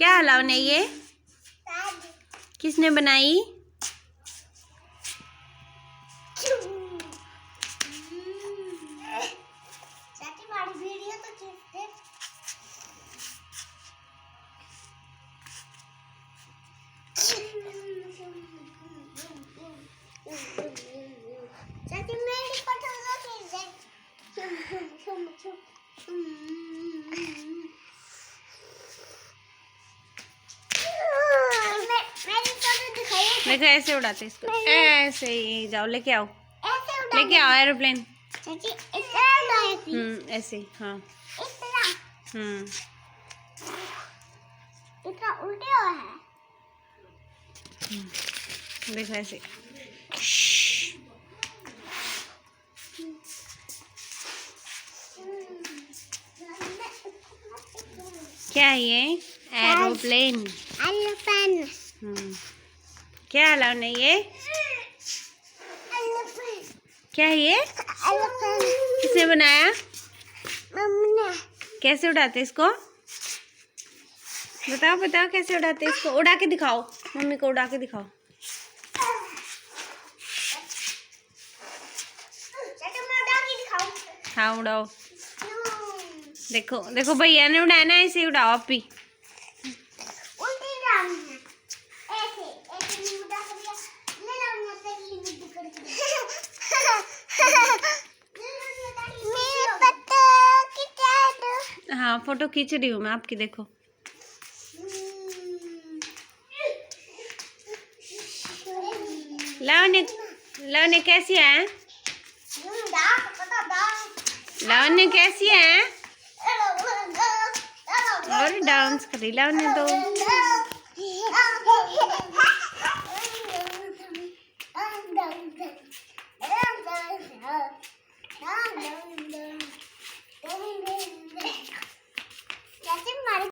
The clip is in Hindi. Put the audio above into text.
क्या लावण्य ये किसने बनाई? देखो ऐसे उड़ाते इसको, ऐसे ही जाओ, लेके आओ, लेके आओ एरोप्लेन। ऐसे ही, हाँ। इतना उल्टे हुआ है। देखो ऐसे। क्या है ये? एरोप्लेन। एरोप्लेन। क्या है लावण्य ये? क्या है ये? एरोप्लेन। किसने बनाया? मम्मी ने। कैसे उड़ाते इसको? बताओ बताओ कैसे उड़ाते इसको, उड़ा के दिखाओ, मम्मी को उड़ा के दिखाओ। हाँ उड़ाओ। देखो देखो भैया ने उड़ाया ना, ऐसे उड़ाओ आप भी। हाँ फोटो खींच रही हूँ मैं आपकी, देखो। लावण्य, लावण्य कैसी है? लावण्य कैसी है? और डांस कर रही लावण्य तो।